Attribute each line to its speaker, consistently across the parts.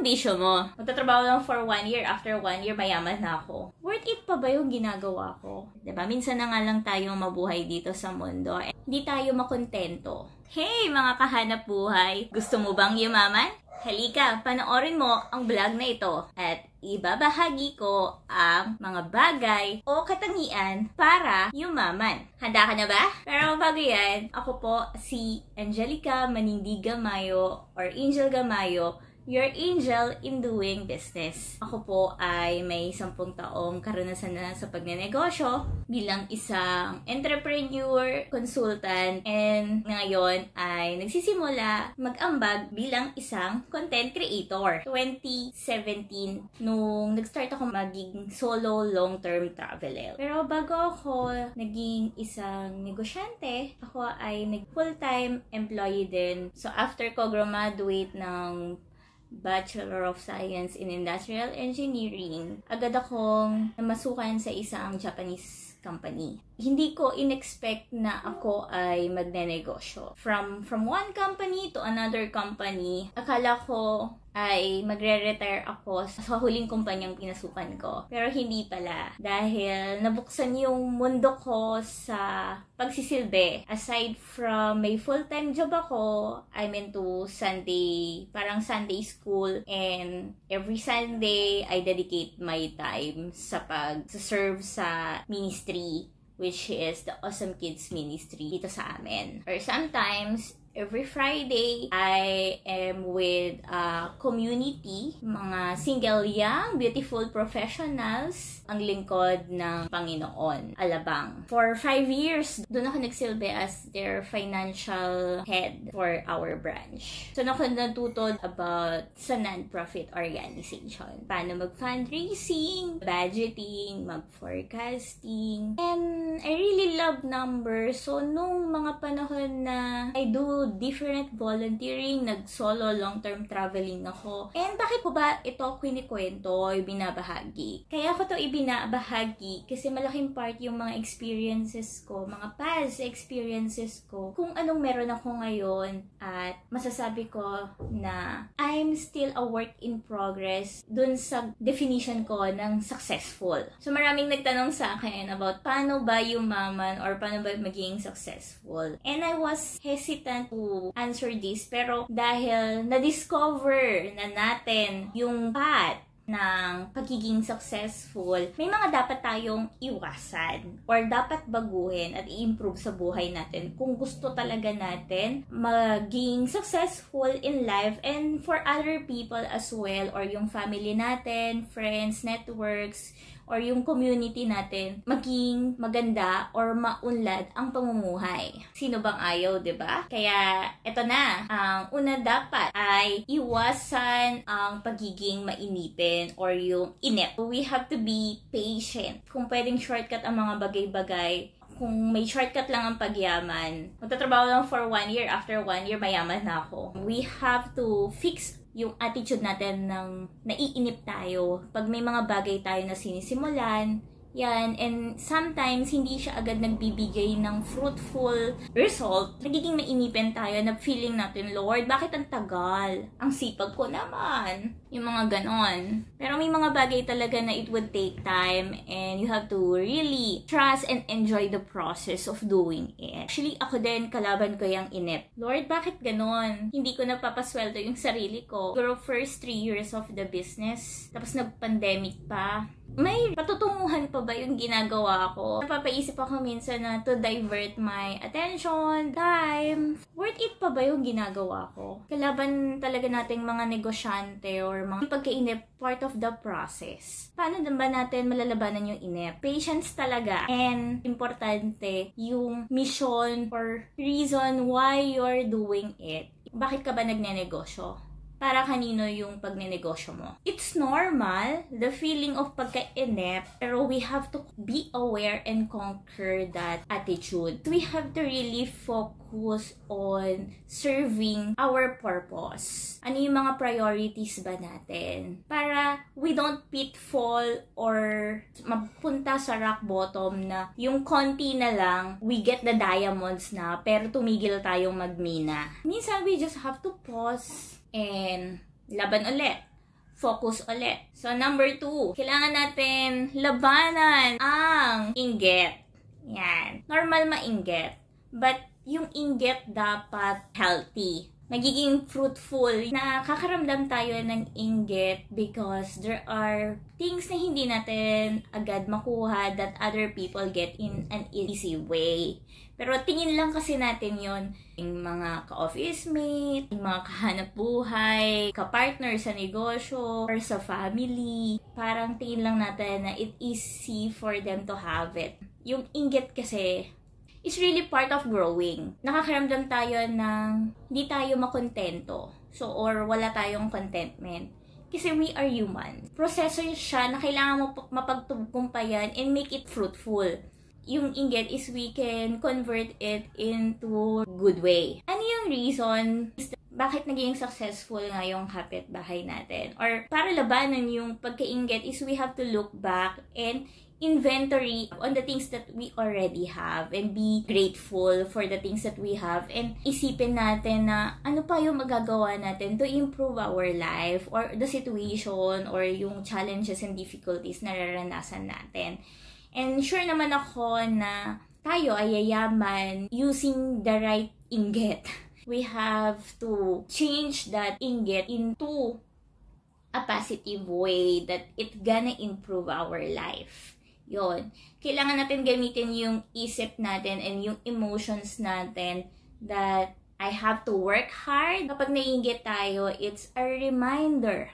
Speaker 1: Bisyo mo. Magtatrabaho lang for 1 year. After 1 year, mayaman na ako. Worth it pa ba yung ginagawa ko? Diba? Minsan na nga lang tayong mabuhay dito sa mundo. Hindi tayo makontento. Hey, mga kahanap buhay! Gusto mo bang yumaman? Halika, panoorin mo ang vlog na ito at ibabahagi ko ang mga bagay o katangian para yumaman. Handa ka na ba? Pero bago yan, ako po si Angelica Manindi Gamayo or Angel Gamayo, your angel in doing business. Ako po ay may 10 taong karanasan na sa pagnenegosyo bilang isang entrepreneur, consultant, and ngayon ay nagsisimula mag-ambag bilang isang content creator. 2017, nung nag-start ako maging solo long-term traveler. Pero bago ako naging isang negosyante, ako ay nag-full-time employee din. So after ko graduate ng Bachelor of Science in Industrial Engineering, agad akong namasukan sa isang Japanese company. Hindi ko in-expect na ako ay magnenegosyo. From one company to another company, akala ko ay magre-retire ako sa huling kumpanyang pinasukan ko. Pero hindi pala. Dahil nabuksan yung mundo ko sa pagsisilbi. Aside from may full-time job ako, I'm into Sunday, parang Sunday school. And every Sunday, I dedicate my time sa pag-serve sa ministry, which is the Awesome Kids Ministry dito sa amin. Or sometimes, every Friday, I am with a community, mga single young, beautiful professionals, ang lingkod ng Panginoon, Alabang. For 5 years, doon ako nagsilbi as their financial head for our branch. So, ako natuto about sa non-profit organization. Paano mag-fundraising, budgeting, mag-forecasting. And I really love numbers. So, nung mga panahon na I do different volunteering, nag-solo long-term traveling ako. And bakit po ba ito kwento, binabahagi? Kaya ako to ibinabahagi kasi malaking part yung mga experiences ko, mga past experiences ko, kung anong meron ako ngayon at masasabi ko na I'm still a work in progress dun sa definition ko ng successful. So maraming nagtanong sa akin about paano ba yumaman or paano ba maging successful. And I was hesitant to answer this, pero dahil na-discover na natin yung path ng pagiging successful, may mga dapat tayong iwasan or dapat baguhin at i-improve sa buhay natin kung gusto talaga natin maging successful in life and for other people as well, or yung family natin, friends, networks, or yung community natin maging maganda or maunlad ang pamumuhay. Sino bang ayaw, 'di ba? Kaya eto na, ang una dapat ay iwasan ang pagiging mainipin or yung inip. We have to be patient. Kung pwedeng shortcut ang mga bagay-bagay, kung may shortcut lang ang pagyaman, magtatrabaho lang for 1 year, after 1 year mayaman na ako. We have to fix yung attitude natin ng naiinip tayo pag may mga bagay tayo na sinisimulan. Yan, and sometimes hindi siya agad nagbibigay ng fruitful result. Nagiging nainipin tayo na feeling natin, Lord, bakit ang tagal? Ang sipag ko naman. Yung mga ganon. Pero may mga bagay talaga na it would take time and you have to really trust and enjoy the process of doing it. Actually, ako din, kalaban ko yung inip. Lord, bakit ganon? Hindi ko napapasweldo yung sarili ko. Pero first 3 years of the business, tapos nag-pandemic pa. May patutunguhan pa ba yung ginagawa ko? Napapaisip ako minsan na to divert my attention, time. Worth it pa ba yung ginagawa ko? Kalaban talaga nating mga negosyante or mga pagkainip, part of the process. Paano ba natin malalabanan yung inip? Patience talaga. And importante yung mission or reason why you're doing it. Bakit ka ba nagnenegosyo? para kanino yung pagnenegosyo mo. It's normal, the feeling of pagka-inept, pero we have to be aware and conquer that attitude. We have to really focus on serving our purpose. Ano yung mga priorities ba natin? Para we don't pitfall or mapunta sa rock bottom na yung konti na lang, we get the diamonds na, pero tumigil tayong magmina. Minsan, we just have to pause and laban ulit. Focus ulit. So, number 2, kailangan natin labanan ang inggit. Yan. Normal mainggit. But, yung inggit dapat healthy. Magiging fruitful. Nakakaramdam tayo ng inggit because there are things na hindi natin agad makuha that other people get in an easy way. Pero tingin lang kasi natin yon, yung mga ka-office mate, yung mga kahanap buhay, ka-partner sa negosyo, or sa family. Parang tingin lang natin na it's easy for them to have it. Yung inggit kasi, is really part of growing. Nakakaramdam tayo ng hindi tayo makontento. So, or wala tayong contentment. Kasi we are human. Proseso siya na kailangan mo mapagtugumpayan and make it fruitful. Yung inggit is we can convert it into good way. Ano yung reason bakit naging successful nga yung kapitbahay natin? Or para labanan yung pagkainggit is we have to look back and inventory on the things that we already have and be grateful for the things that we have and isipin natin na ano pa yung magagawa natin to improve our life or the situation or yung challenges and difficulties na nararanasan natin. And sure naman ako na tayo ay yayaman using the right inggit. We have to change that inggit into a positive way that it's gonna improve our life. Yon. Kailangan natin gamitin yung isip natin and yung emotions natin that I have to work hard. Kapag naiinggit tayo, it's a reminder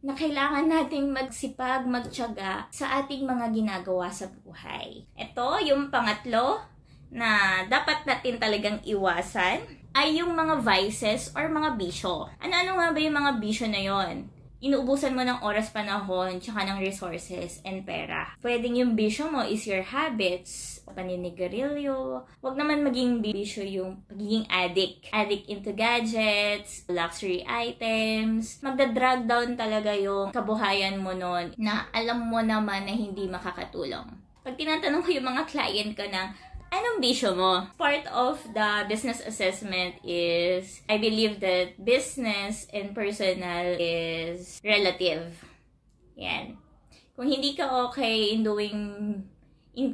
Speaker 1: na kailangan nating magsipag, magtiyaga sa ating mga ginagawa sa buhay. Ito, yung pangatlo na dapat natin talagang iwasan ay yung mga vices or mga bisyo. Ano-ano nga ba yung mga bisyo na yon? Inuubusan mo ng oras, panahon, tsaka ng resources and pera. Pwedeng yung bisyo mo is your habits, paninigarilyo. Huwag naman maging bisyo yung pagiging addict. Addict into gadgets, luxury items. Magda-drag down talaga yung kabuhayan mo nun na alam mo naman na hindi makakatulong. Pag tinatanong ko yung mga client ko na, anong bisyo mo? Part of the business assessment is, I believe that business and personal is relative. Yan. Kung hindi ka okay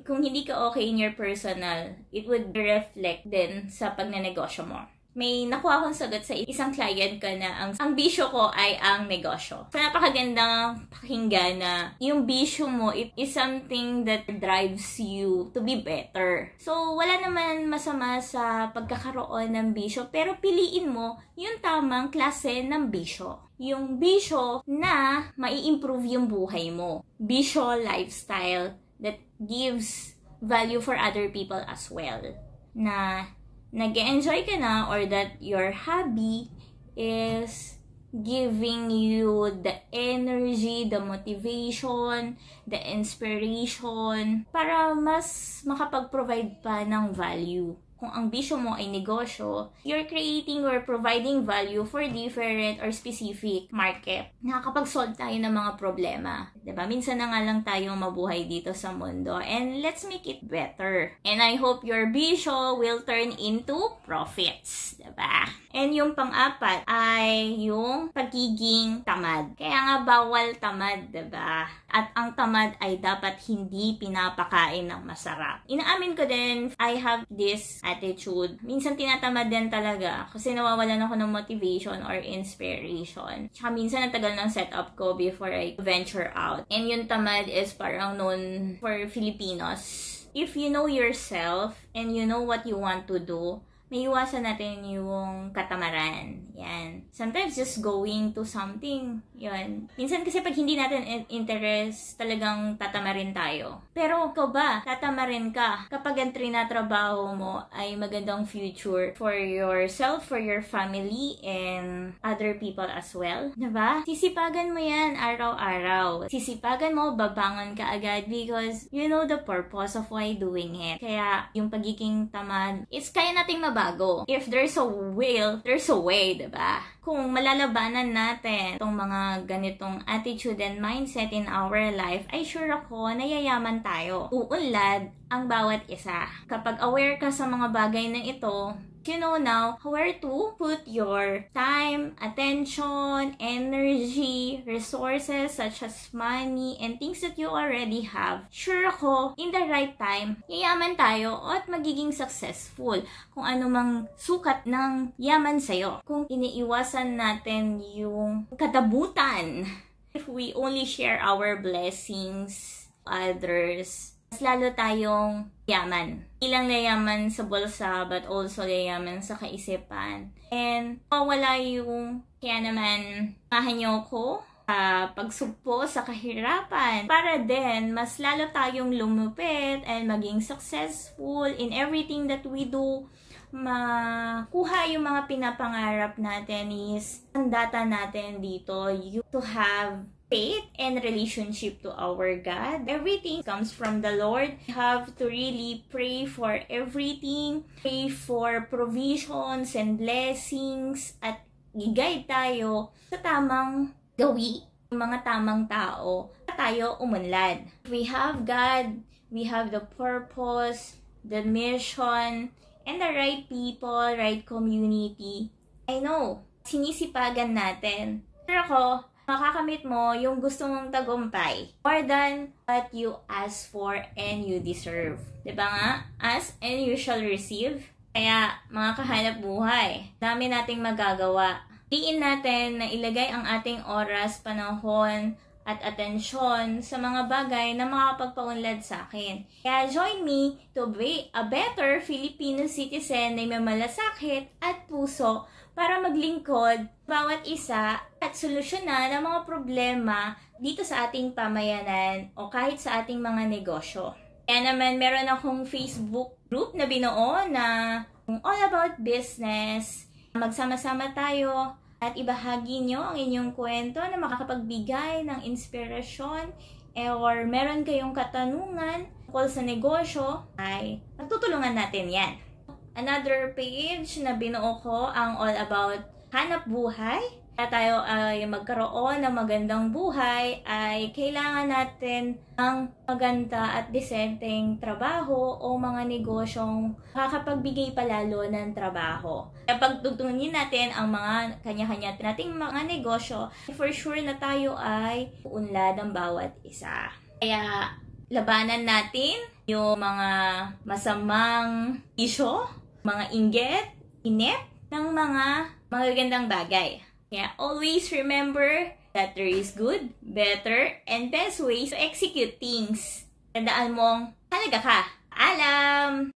Speaker 1: kung hindi ka okay in your personal, it would reflect din sa pagnenegosyo mo. May nakuha akong sagot sa isang client ko na ang bisyo ko ay ang negosyo. So, napakagandang pakinggan na yung bisyo mo, it is something that drives you to be better. So, wala naman masama sa pagkakaroon ng bisyo, pero piliin mo yung tamang klase ng bisyo. Yung bisyo na mai-improve yung buhay mo. Bisyo lifestyle that gives value for other people as well. Na nag-enjoy ka na or that your hobby is giving you the energy, the motivation, the inspiration para mas makapag-provide pa ng value. Kung ang bisyo mo ay negosyo, you're creating or providing value for different or specific market. Nakakapag-solve tayo ng mga problema. Diba? Minsan na nga lang tayong mabuhay dito sa mundo. And let's make it better. And I hope your bisyo will turn into profits. Diba? And yung pang-apat ay yung pagiging tamad. Kaya nga bawal tamad, diba? At ang tamad ay dapat hindi pinapakain ng masarap. Inaamin ko din, I have this attitude. Minsan tinatamad din talaga kasi nawawalan ako ng motivation or inspiration. Tsaka minsan ang tagal ng setup ko before I venture out. And yung tamad is parang known for Filipinos. If you know yourself and you know what you want to do, maiwasan natin yung katamaran. Yan. Sometimes just going to something, yun. Minsan kasi pag hindi natin interest, talagang tatamarin tayo. Pero ikaw ba, tatamarin ka kapag ang trinatrabaho mo ay magandang future for yourself, for your family, and other people as well? Diba? Sisipagan mo yan araw-araw. Sisipagan mo, babangon ka agad because you know the purpose of why doing it. Kaya yung pagiging tamad, it's kaya nating mabago. If there's a will, there's a way, diba? Kung malalabanan natin itong mga ganitong attitude and mindset in our life, ay sure ako na yayaman tayo. Uunlad ang bawat isa. Kapag aware ka sa mga bagay na ito, you know now where to put your time, attention, energy, resources such as money, and things that you already have. Sure ako, in the right time, yayaman tayo at magiging successful kung ano mang sukat ng yaman sa'yo. Kung iniiwasan natin yung katabutan, if we only share our blessings others, mas lalo tayong yaman. Ilang yayaman sa bulsa, but also yayaman sa kaisipan. And mawala yung, kaya naman, mahan niyo ko sa pagsugpo sa kahirapan para din mas lalo tayong lumupit and maging successful in everything that we do. Makuha yung mga pinapangarap natin is ang data natin dito, you to have faith and relationship to our God. Everything comes from the Lord. We have to really pray for everything. Pray for provisions and blessings at i-guide tayo sa tamang gawi, mga tamang tao, at tayo umunlad. We have God, we have the purpose, the mission, and the right people, right community. I know, sinisipagan natin. Pero ako, makakamit mo yung gusto mong tagumpay. More than what you ask for and you deserve. Diba nga? Ask and you shall receive. Kaya, mga kahanap buhay, dami nating magagawa. Diin natin na ilagay ang ating oras, panahon, at atensyon sa mga bagay na makapagpaunlad sa akin. Kaya join me to be a better Filipino citizen na may malasakit at puso para maglingkod bawat isa at solusyonan ang mga problema dito sa ating pamayanan o kahit sa ating mga negosyo. Kaya naman meron akong Facebook group na binuo na all about business. Magsama-sama tayo at ibahagi nyo ang inyong kwento na makakapagbigay ng inspirasyon or meron kayong katanungan tungkol sa negosyo ay magtutulungan natin yan. Another page na binuo ko ang all about hanap buhay. Para tayo ay magkaroon ng magandang buhay ay kailangan natin ng maganda at disenteng trabaho o mga negosyong makakapagbigay palalo ng trabaho. Kaya pagtutungin natin ang mga kanya-kanya nating mga negosyo, for sure na tayo ay uunlad ng bawat isa. Kaya labanan natin yung mga masamang isyo, mga inggit, inip ng mga magagandang bagay. Yeah, always remember that there is good, better, and best ways to execute things. Tandaan mong halaga ka. Alam!